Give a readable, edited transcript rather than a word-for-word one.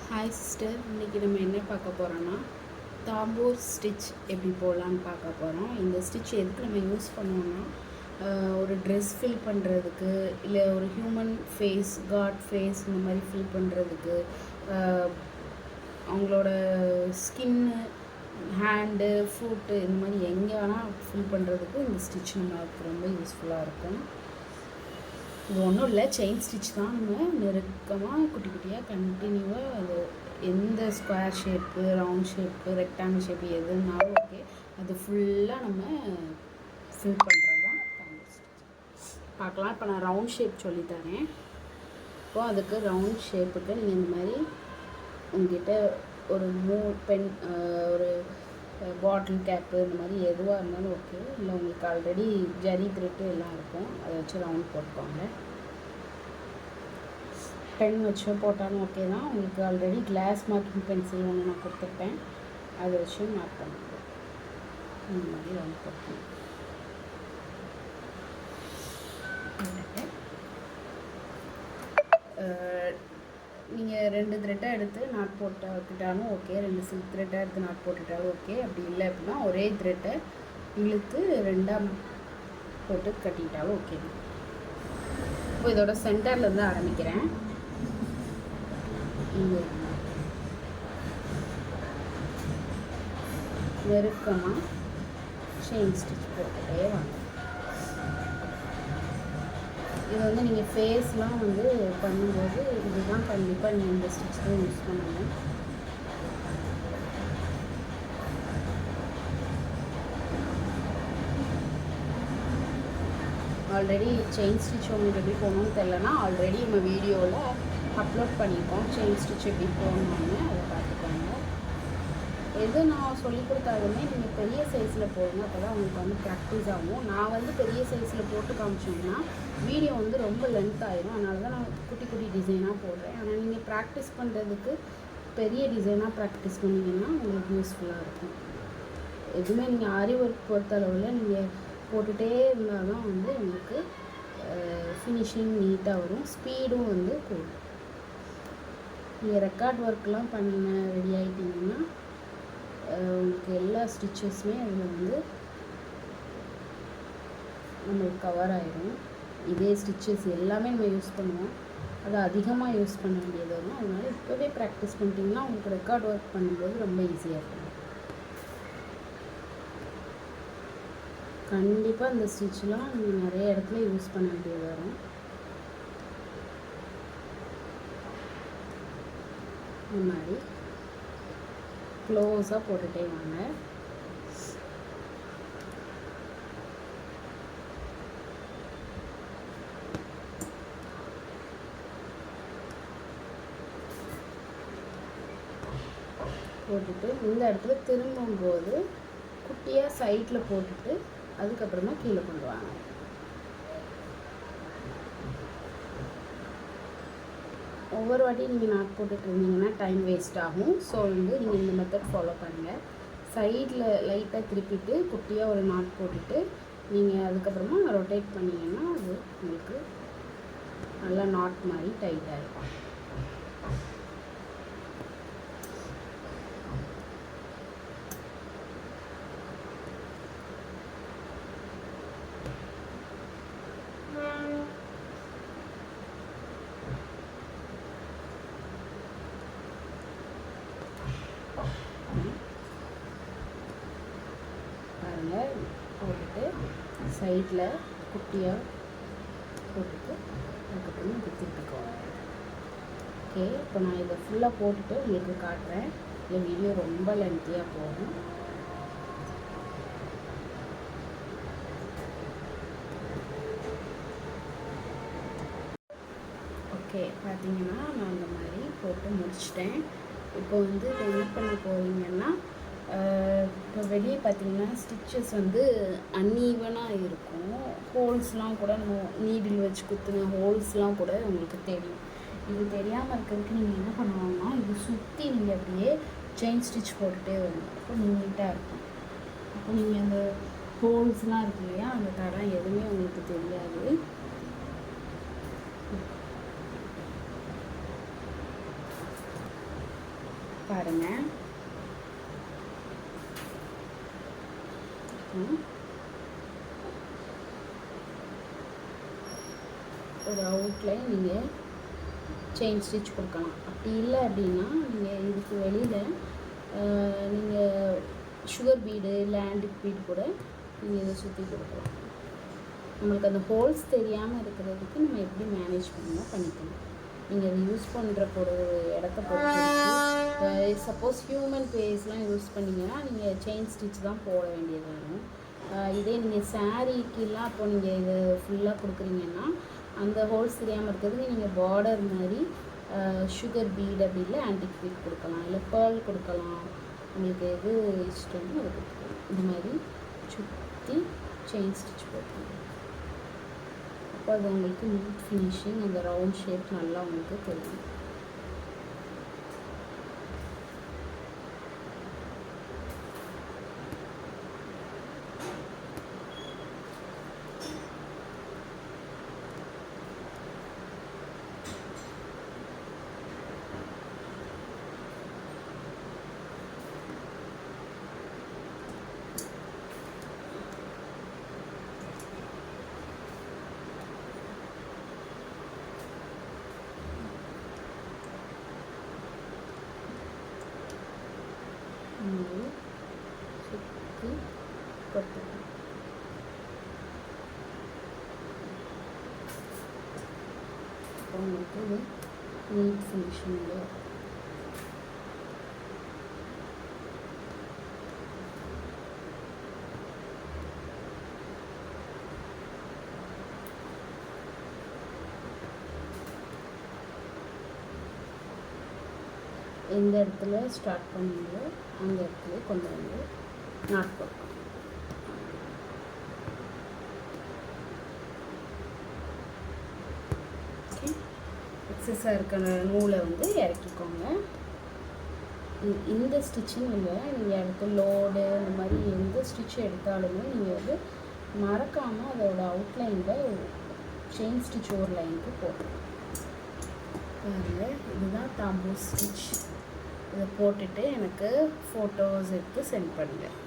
Hi sister, இன்றைக்கி நம்ம என்ன பார்க்க போகிறோன்னா தாம்பூர் ஸ்டிச் எப்படி போடலான்னு பார்க்க போகிறோம். இந்த ஸ்டிச் எதுக்கு நம்ம யூஸ் பண்ணுவோன்னா, ஒரு ட்ரெஸ் ஃபில் பண்ணுறதுக்கு, இல்லை ஒரு ஹியூமன் ஃபேஸ், காட் ஃபேஸ் இந்த மாதிரி ஃபில் பண்ணுறதுக்கு, அவங்களோட ஸ்கின்னு, ஹேண்டு, ஃபுட்டு இந்த மாதிரி எங்கே வேணால் ஃபில் பண்ணுறதுக்கு இந்த ஸ்டிச் நம்மளுக்கு ரொம்ப யூஸ்ஃபுல்லாக இருக்கும். இது ஒன்றும் இல்லை, செயின் ஸ்டிச் தான். நம்ம நெருக்கமாக குட்டி குட்டியாக கண்டினியூவாக அது எந்த square shape, round shape, rectangle shape எதுனாலும் ஓகே, அது ஃபுல்லாக நம்ம ஃபில் பண்ணுறது தான் தாம்பூர் ஸ்டிச். பார்க்கலாம். இப்போ நான் ரவுண்ட் ஷேப் சொல்லித்தரேன். இப்போது அதுக்கு ரவுண்ட் ஷேப்புக்கு நீங்கள் இந்த மாதிரி உங்ககிட்ட ஒரு ஒரு பாட்டில் கேப்பு இந்த மாதிரி எதுவாக இருந்தாலும் ஓகே, இல்லை உங்களுக்கு ஆல்ரெடி ஜரி த்ரெட்டு எல்லாம் இருக்கும், அதை வச்சு ரவுண்ட் போட்டுக்கோங்க. பென் வச்சு போட்டாலும் ஓகே தான். உங்களுக்கு ஆல்ரெடி கிளாஸ் மார்க்கிங் பென்சில் ஒன்று நான் கொடுத்துருப்பேன், அதை வச்சு மார்க் பண்ணுங்க. இந்த மாதிரி ரவுண்ட் போட்டுக்கணும். நீங்கள் 2 த்ரெட்டாக எடுத்து நாட் போட்டுக்கிட்டாலும் ஓகே, 2 சில்க் த்ரெட்டாக எடுத்து நாட் போட்டுக்கிட்டாலும் ஓகே. அப்படி இல்லை அப்படின்னா ஒரே த்ரெட்டை இழுத்து 2ஆக போட்டு கட்டிக்கிட்டாலும் ஓகே. இப்போ இதோட சென்டர்லேருந்து ஆரம்பிக்கிறேன். இங்கே நெருக்கமாக செயின் ஸ்டிச் போட்டுகிட்டே வாங்க. இது வந்து நீங்கள் ஃபேஸ்லாம் வந்து பண்ணும்போது இதுதான் கண்டிப்பாக நீங்கள் இந்த ஸ்டிச் தான் யூஸ் பண்ணணும். ஆல்ரெடி செயின் ஸ்டிச் உங்களுக்கு எப்படி போகணும்னு தெரிலனா, ஆல்ரெடி நம்ம வீடியோவில் அப்லோட் பண்ணியிருக்கோம் செயின் ஸ்டிச் எப்படி போகணும்னு, அதை பார்த்துக்கோங்க. எது நான் சொல்லிக் கொடுத்தாலுமே நீங்கள் பெரிய சைஸில் போடுங்க, அப்போ தான் உங்களுக்கு வந்து ப்ராக்டிஸ் ஆகும். நான் வந்து பெரிய சைஸில் போட்டு காமிச்சோம்னா வீடியோ வந்து ரொம்ப லென்த் ஆகிடும், அதனால தான் நான் குட்டி குட்டி டிசைனாக போடுறேன். ஆனால் நீங்கள் ப்ராக்டிஸ் பண்ணுறதுக்கு பெரிய டிசைனாக ப்ராக்டிஸ் பண்ணிங்கன்னா உங்களுக்கு யூஸ்ஃபுல்லாக இருக்கும். எதுவுமே நீங்கள் ஆரி ஒர்க் பொறுத்தளவில் நீங்கள் போட்டுகிட்டே இருந்தால் தான் வந்து உங்களுக்கு ஃபினிஷிங் நீட்டாக வரும், ஸ்பீடும் வந்து கூடும். நீங்கள் ரெக்கார்ட் ஒர்க்லாம் பண்ண ரெடி ஆகிட்டிங்கன்னா உங்களுக்கு எல்லா ஸ்டிச்சஸுமே அதில் வந்து நம்மளுக்கு கவர் ஆகிடும். இதே ஸ்டிச்சஸ் எல்லாமே நம்ம யூஸ் பண்ணுவோம், அது அதிகமாக யூஸ் பண்ண வேண்டியது வரும். அதனால் இப்போவே ப்ராக்டிஸ் பண்ணிட்டீங்கன்னா உங்களுக்கு ரெக்கார்ட் ஒர்க் பண்ணும்போது ரொம்ப ஈஸியாக இருக்கும். கண்டிப்பாக இந்த ஸ்டிச்லாம் நீங்கள் நிறைய இடத்துல யூஸ் பண்ண வேண்டியது வரும். இந்த மாதிரி க்ளோஸாக போட்டுகிட்டே வாங்க. போட்டுட்டு இந்த இடத்துல திரும்பும்போது குட்டியாக சைடில் போட்டுட்டு அதுக்கப்புறமா கீழே கொண்டு வாங்க. ஒவ்வொரு வாட்டியும் நீங்கள் நாட் போட்டுட்டு இருந்தீங்கன்னா டைம் வேஸ்ட் ஆகும். ஸோ வந்து நீங்கள் இந்த மெத்தட் ஃபாலோ பண்ணுங்கள். சைடில் லைட்டாக திருப்பிட்டு குட்டியாக ஒரு நாட் போட்டுட்டு நீங்கள் அதுக்கப்புறமா ரொட்டேட் பண்ணிங்கன்னா அது உங்களுக்கு நல்லா நாட் மாதிரி டைட்டாக இருக்கும். பாருங்கள், போட்டுட்டு சைடில் குட்டியாக போட்டுட்டு அதுக்கப்புறமா இப்படி திருப்பிக்கோங்க. ஓகே, இப்போ நான் இதை ஃபுல்லாக போட்டுட்டு உங்களுக்கு காட்டுறேன். இந்த வீடியோ ரொம்ப லென்த்தியாக போகும். ஓகே, பார்த்தீங்கன்னா நான் இந்த மாதிரி போட்டு முடிச்சிட்டேன். இப்போ வந்து இதை என்ன பண்ண போகிறீங்கன்னா, இப்போ வெளியே பார்த்தீங்கன்னா ஸ்டிச்சஸ் வந்து அன்ஈவனாக இருக்கும். ஹோல்ஸ்லாம் கூட நம்ம நீடில் வச்சு குத்துன ஹோல்ஸ்லாம் கூட உங்களுக்கு தெரியும். இது தெரியாமல் இருக்கிறதுக்கு நீங்கள் என்ன பண்ணுவாங்கன்னா, இது சுற்றி நீங்கள் அப்படியே செயின் ஸ்டிச் போட்டுகிட்டே வரணும். அப்போ நீட்டாக இருக்கும். அப்போ நீங்கள் அந்த ஹோல்ஸ்லாம் இருக்கு இல்லையா, அந்த தடம் எதுவுமே உங்களுக்கு தெரியாது. பாருங்கள். ஒரு அவுட்லைன் நீங்கள் செயின் ஸ்டிச் கொடுக்கலாம். அப்படி இல்லை அப்படின்னா நீங்கள் இதுக்கு வெளியில் நீங்கள் சுகர் பீடு இல்லை ஆன்டிக் பீடு கூட நீங்கள் இதை சுற்றி கொடுக்கலாம். நம்மளுக்கு அந்த ஹோல்ஸ் தெரியாமல் இருக்கிறதுக்கு நம்ம எப்படி மேனேஜ் பண்ணால் பண்ணிக்கலாம். நீங்கள் அதை யூஸ் பண்ணுற ஒரு இடத்த பொறுத்து, சப்போஸ் ஹியூமன் ஃபேஸ்லாம் யூஸ் பண்ணிங்கன்னா நீங்கள் செயின் ஸ்டிச் தான் போட வேண்டியது வரும். இதே நீங்கள் சாரீக்கெல்லாம் அப்போ நீங்கள் இதை ஃபுல்லாக கொடுக்குறீங்கன்னா அந்த ஹோல்ஸ் தெரியாமல் இருக்கிறதுக்கு நீங்கள் பார்டர் மாதிரி சுகர் பீட் அப்படி இல்லை ஆன்டிக் பீட் கொடுக்கலாம், இல்லை பேர்ல் கொடுக்கலாம். உங்களுக்கு எது இஷ்டமோ அதை கொடுக்கலாம். இந்த மாதிரி சுற்றி செயின் ஸ்டிச் போட்டுருங்க. அப்போ அது உங்களுக்கு நீட் ஃபினிஷிங், அந்த ரவுண்ட் ஷேப் நல்லா உங்களுக்கு தெரியும். சுற்றி கொட்டணும். உங்களுக்கு இது நீட் ஃபினிஷிங்கில் எந்த இடத்துல ஸ்டார்ட் பண்ணீங்களோ அந்த இடத்துல கொண்டு வந்து நாட் போட்டோம். ஓகே, எக்ஸஸாக இருக்கிற நூலை வந்து இறக்கிக்கோங்க. இந்த ஸ்டிச்சுன்னு இல்லை, நீங்கள் எடுத்து லோடு இந்த மாதிரி எந்த ஸ்டிச் எடுத்தாலுமே நீங்கள் வந்து மறக்காமல் அதோட அவுட்லைனில் செயின் ஸ்டிச் ஒரு லைனுக்கு போடணும். பாருங்கள், இதுதான் தாம்பூ ஸ்டிச். இதை போட்டுட்டு எனக்கு ஃபோட்டோஸ் எடுத்து சென்ட் பண்ணுங்கள்.